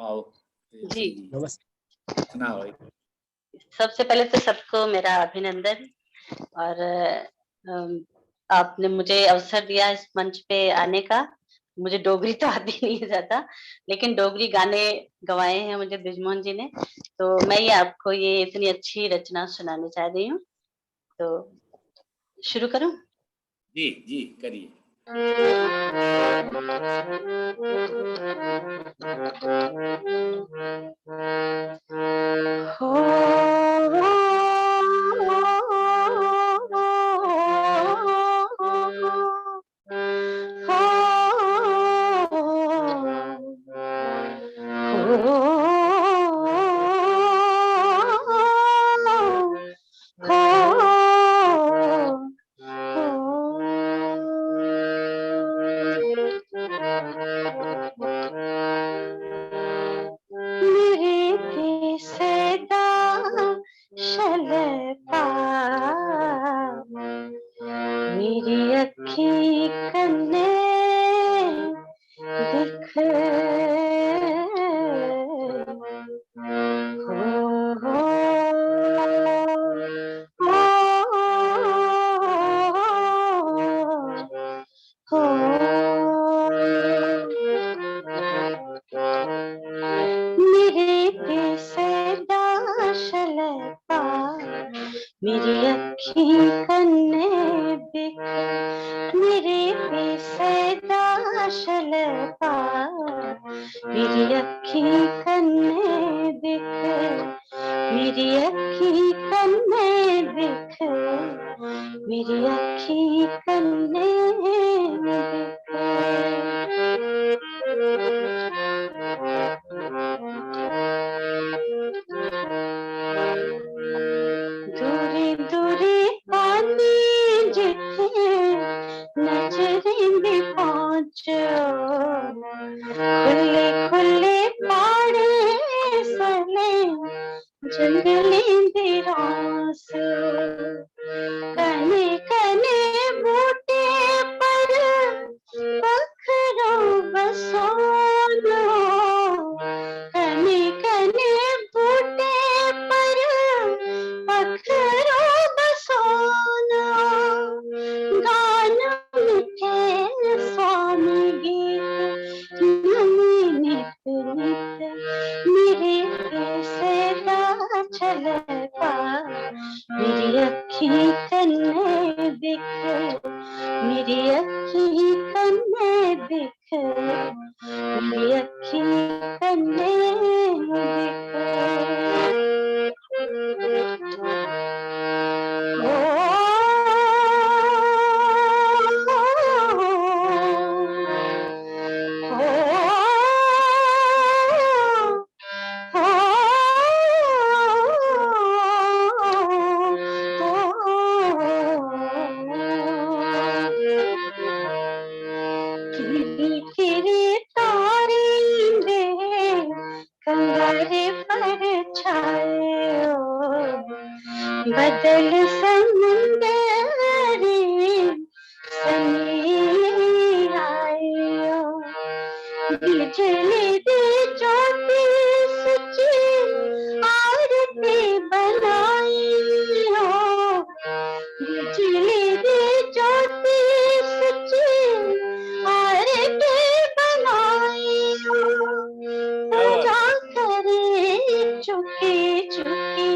आओ जी। नमस्ते। सुनाओ। सबसे पहले तो सबको मेरा अभिनंदन और आपने मुझे अवसर दिया इस मंच पे आने का। मुझे डोगरी तो आती नहीं है ज्यादा, लेकिन डोगरी गाने गवाए हैं मुझे बृजमोहन जी ने, तो मैं ये आपको ये इतनी अच्छी रचना सुनाने चाह रही हूँ। तो शुरू करूं? जी जी करिए। मेरी अखी कन्ने दिख मेरे बेसदा शलपा मेरी अखी कन्ने दिख मेरे बेसदा शलपा मेरी अखी कन्ने दिख मेरी अखी कन्ने दिख मेरी अखी कन्ने दूरी दूरी पानी जिथे नजरें भी पहुंचो खुले खुले पाड़े सले जंगली दिरास कने कने बूटे पर पखरों बसोनो कने कने बूटे पर पखरों बसोनो गान मिठे स्वामी गीत नमी नित नित मेरे बेसदा छलपा मेरी अखी कन्ने दिख मेरी अखी कन्ने दिख मेरी अखी कन्ने तेरे तारे दे कंगारे पर छाए बदल समुंदर समीर आए बिजली दे ज्योति सच्ची आरती बनाई हो बिजली दे ज्योति सच्ची आरती बनाई हो पूजा करे चुकी चुकी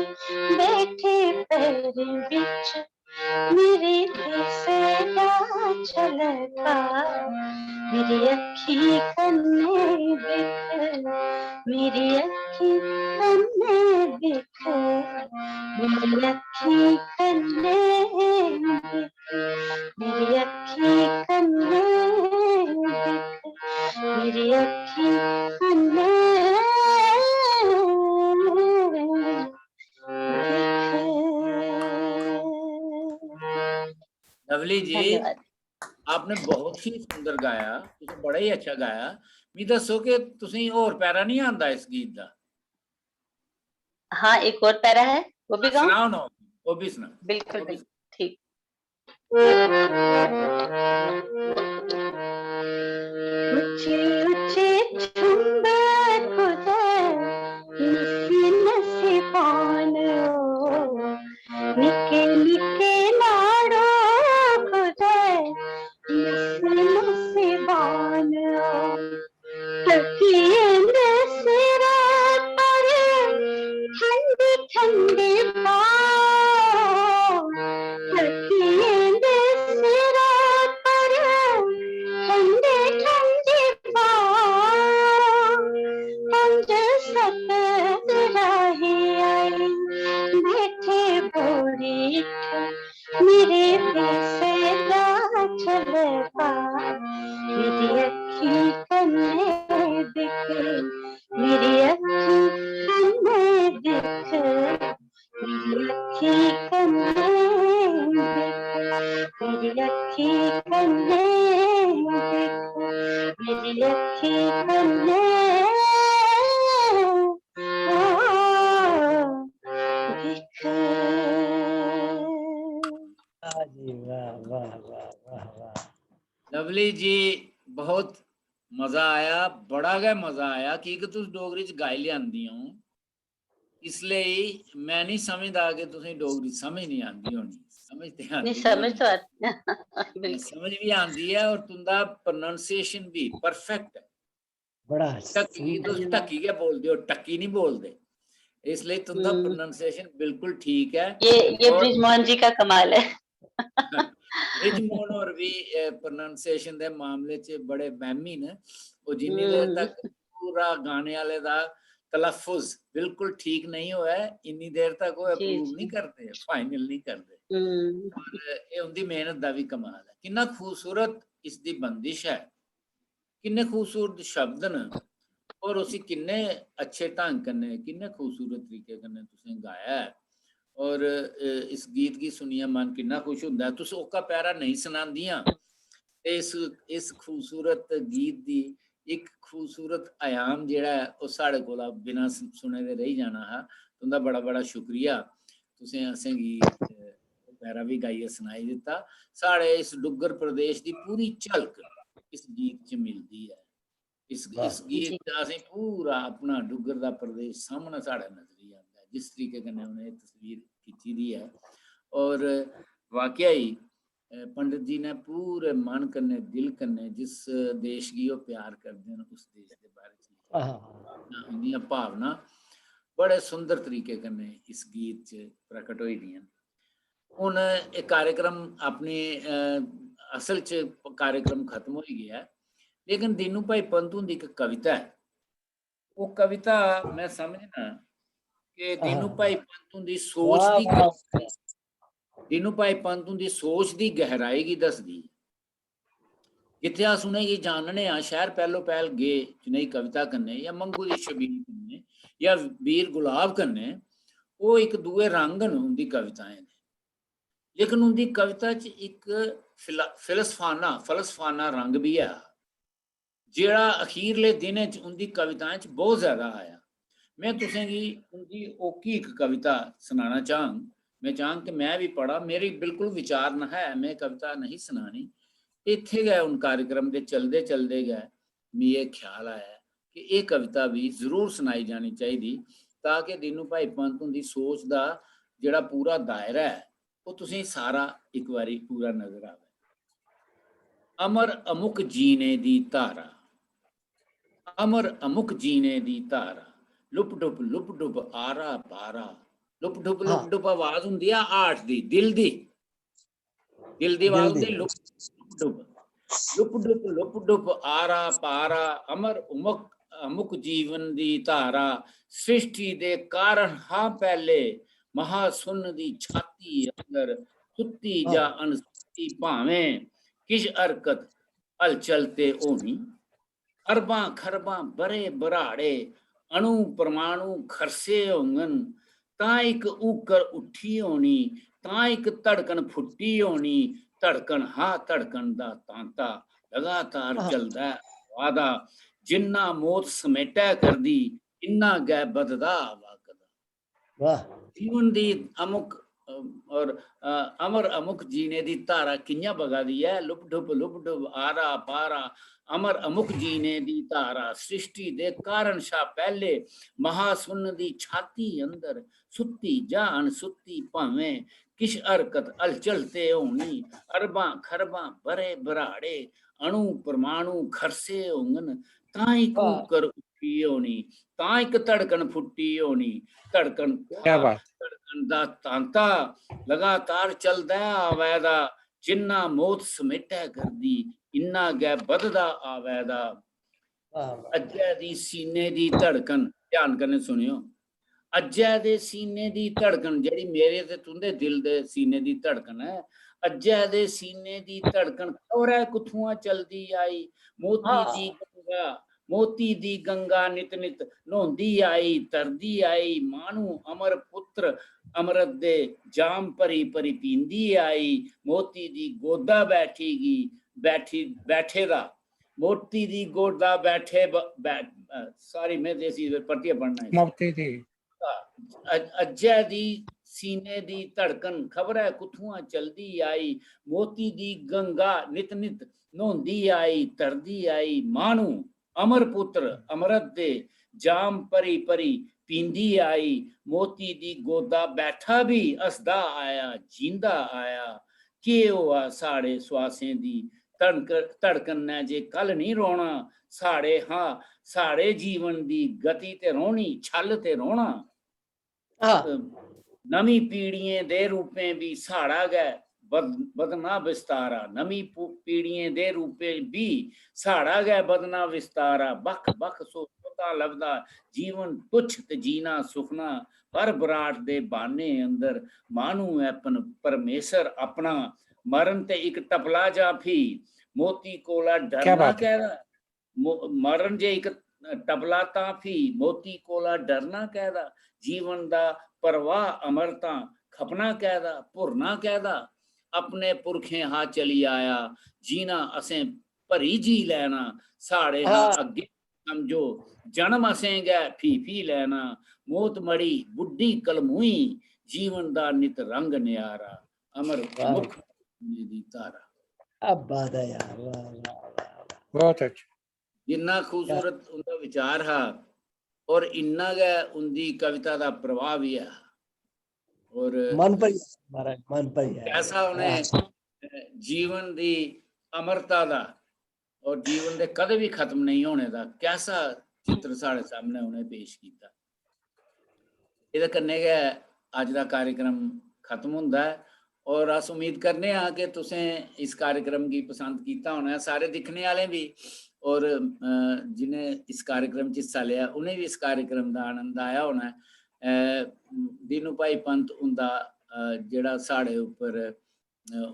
बैठे पैर बिच मेरे बेसदा छलका मेरी अखी कन्ने दिख मेरी अखी कन्ने दिख मेरी अखी कन्ने दिख मेरी अखी कन्ने दिख मेरी अखी कन्ने लवली जी धन्यवाद। आपने बहुत ही सुंदर गाया, तुसें बड़ा ही अच्छा गाया। मी दसो कि तुसें और पैरा नहीं आंदा इस गीत दा? हाँ, एक और पैरा है वो भी गाऊं? सुनाओ ना, वो भी सुना। बिल्कुल वो भी बिल्कुल, ठीक। ऊंचे ऊंचे झुंबर खुदे नसे नसे पान निके निके लाड़ो खुदे नसे नसे बान तकिए सिरा पर ठंडी ठंडी बाह तकिए सिरा पर ठंडी ठंडी बाह पंज सत राही आई बैठे बोरी मेरे पैसे दा चलता मेरी अखी कन्ने दिखे मेरी अखी कन्ने दिखे मेरी अखी कन्ने दिखे मेरी अखी कन्ने दिखे मेरी अखी कन्ने दिखे। वाह जी वाह वाह वाह वाह वाह। लवली जी बहुत मजा आया, बड़ा गै मजा आया क्योंकि तुस डोगरी च गाई लियांदी हो, इसलिए मैं नहीं समझदा कि तुसें डोगरी समझ नहीं आंदी होनी। समझ ते नहीं आंदी समझ तो आती है बिल्कुल। समझ भी आंदी है और तुंदा प्रोनाउंसिएशन भी परफेक्ट है। बड़ा टक्की तुस टक्की के बोलदे हो, टक्की नहीं बोलदे, इसलिए तुंदा प्रोनाउंसिएशन बिल्कुल ठीक है। ये ब्रिजमोहन जी का कमाल है। ब्रिजमोहन और भी प्रोनाउंसिएशन दे मामले च बड़े वहमी ने, वो जिन्नी देर तक पूरा गाने वाले दा तलफ्फुज बिल्कुल ठीक नहीं होया इन्नी देर तक वो अप्रूव नहीं करते, फाइनल नहीं करते। और ये उनकी मेहनत दा भी कमाल है। कितना खूबसूरत इसकी बंदिश है, किन्ने खूबसूरत शब्द न और उसी किन्ने अच्छे ढंग कन्ने किन्ने खूबसूरत तरीके कन्ने तुसें गाया है। और इस गीत की सुनिए मन कितना खुश होंदा है। तुस ओका पैरा नहीं सुनांदियां, इस खूबसूरत गीत दी एक खूबसूरत आयाम जेड़ा है वो साढ़े कोला बिना सुने दे रही जाना हा। तुंदा बड़ा बड़ा शुक्रिया, तुसें असें गी पैरा भी गाइए सुनाई दिता। साढ़े इस डुग्गर प्रदेश की पूरी झलक इस गीत च मिलती है। इस गीत च असें पूरा अपना डुग्गर दा प्रदेश सामने साढ़े नजरी आता है, जिस तरीके कन्नै उन्हें तस्वीर खिंची दी है। और वाकया ही पंडित जी ने पूरे मन कन्ने दिल कन्ने जिस देश की वो प्यार करते हैं उस देश के बारे च उनकी भावना बड़े सुंदर तरीके कन्ने इस गीत च प्रकट होई दियां। हुण एक कार्यक्रम अपने असल च कार्यक्रम खत्म हो गया है, लेकिन दीनू भाई पंत हुंदी एक कविता है, वो कविता मैं समझना कि दीनू भाई पंत हुंदी सोच दी दीनू भाई पंत हुंदी सोच दी गहराई की दसदी। जिथे अस उनेंगी जानने शहर पहलो पहल गे चुनई कविता कन्ने या मंगू दी शबीर कन्ने या वीर गुलाब कन्ने, वो एक दूए रंग न उनकी कविताएं ने, लेकिन उनकी कविता च एक फलसफाना रंग भी है जेड़ा अखीरले दिनें च उनकी कविताएं च बहुत ज्यादा आया। मैं तुसेंगी उनकी ओकी एक कविता सुनाना चाहूँ। मैं चाहूँ कि मैं भी पढ़ा, मेरी बिल्कुल विचार न है, मैं कविता नहीं सुनानी। इत्थे गए उन कार्यक्रम के चलते चलते गए मी ये ख्याल आया कि ये कविता भी जरूर सुनाई जानी चाहिए, ताकि दीनू भाई पंत उनकी सोच का जिहड़ा पूरा दायरा है वो तुसीं सारा एक बारी पूरा नजर आवे। अमर अमुक जीने दी धारा, अमर अमुक जीने दी धारा, लुप डुप आरा पारा। लुप डुप आवाज हुंदी आ आठ दी, दिल दी आवाज हुंदी लुप डुप आरा पारा। अमर अमुक जीवन दी धारा, सृष्टि दे कारण हां पहले महासुन दी छाती अंदर सुत्ती जा अनसुत्ती भावें किश हरकत हल चलते होनी। अरबां खरबां बरे बराड़े अणु परमाणु खरसे होंगन, तां इक ऊकर उठी होनी, तां इक धड़कन फुट्टी होनी। धड़कन हा धड़कन दा तांता लगातार चलदा वादा, जिन्ना मौत समेटा करदी इन्ना गै बददा वाकदा। वाह जीवन दी अमुक और अमर अमुक जीने दी धारा कियां बगा दी है, लुप डुप आरा पारा अमर अमुक जीने दी धारा सृष्टि दे कारण शा पहले महासुन दी छाती अंदर सुत्ती जान सुत्ती भावें किश हरकत हलचल ते होनी, अरबां खरबां बरे बराड़े अणु परमाणु खरसे होंगन ताई कूकर उठी होनी, तां इक धड़कन फुट्टी होनी, धड़कन क्या बात। धड़कन दा तांता लगातार चलदा आवे दा, जिन्ना मौत समेटै करदी इन्ना गै बधदा आवे दा। अज्जै दी सीने दी धड़कन, ध्यान कन्नै सुनियो, अज्जै दे सीने दी धड़कन जेह्ड़ी मेरे ते तुंदे दिल दे सीने दी धड़कन है, अज्जै दे सीने दी धड़कन खबरै कुत्थुआं चलदी आई, मोती दी गंगा नित नित नौंदी आई तरदी आई, मानू अमर पुत्र अमृत दे जाम भरी भरी पींदी आई, मोती दी गोदा बैठे दा मोती दी गोदा बैठे सॉरी मैं देसी परतियै पढ़ना है, मोती दी अज्जै दी सीने दी धड़कन खबरै कुत्थुआं चलदी आई, मोती दी गंगा नित नित नौंदी आई तरदी आई, मानू अमर पुत्र अमृत दे जाम भरी भरी पींदी आई, मोती दी गोदा बैठा भी हसदा आया जींदा आया, के होआ साढ़े स्वासें दी धड़कन ने जे कल नहीं रोना, साढ़े हाँ साढ़े जीवन दी गति ते रोनी छल ते रोना, नवी पीढ़ियें दे रूपें भी साड़ा गै बदना विस्तारा, नवी पीढ़ियें दे रूपें भी साड़ा गै बदना विस्तारा, बख बख सोता लभदा जीवन तुच्छ ते जीना सुखना, पर बराट दे बाने अंदर मानू है परमेश्वर अपना, मरण ते इक टपला जा फी मोती कोला डरना कहदा, मरण जे इक टपला ता फी मोती कोला डरना कहदा, जीवन दा परवाह अमरता खपना कहदा, भुरना कहदा, अपने पुरखें हा चली आया जीना असें भरी जी लैना, साढ़े हा अगे समझो जन्म असें गै फी लैना, मौत मड़ी बुढ़ी कलमुई जीवन दा नित रंग न्यारा, अमर मुख दी धारा। अब बात है यार, वाह वाह वाह, बहुत अच्छा, जिन्ना खूबसूरत उनका विचार हा और इन्ना गै उनकी कविता का प्रभाव भी है, और मन पर महाराज मन पर कैसा उन्हें जीवन की अमरता का और जीवन के कदे भी खत्म नहीं होने का कैसा चित्र साढ़े सामने उन्हें पेश किया। ये कन्नै गै अज का कार्यक्रम खत्म होंदा है और अस उम्मीद करने कि तुसें इस कार्यक्रम की पसंद किया होना है, सारे दिखने वाले भी और जिन्हें इस कार्यक्रम हिस्सा लिया उन्हें भी इस कार्यक्रम का आनंद आया होना है। दीनू भाई पंत उनका जिहड़ा साढ़े उपर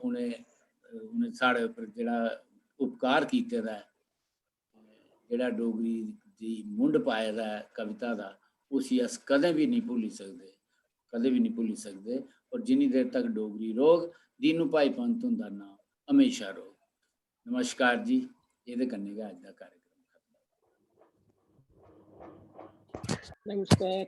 उन्हें साढ़े उपर जिहड़ा उपकार कीते दा है, जिहड़ा डोगरी दी मुंड पाए दा है कविता का, उसी अस कदें भी नहीं भुल्ली सकते, कदें भी नहीं भुल्ली सकते। और जिन्नी देर तक डोगरी रोग दीनू भाई पंत उनका नाम हमेशा रोग। नमस्कार जी, ये कन्नै गै अज का कार्यक्रम खत्म। नमस्कार।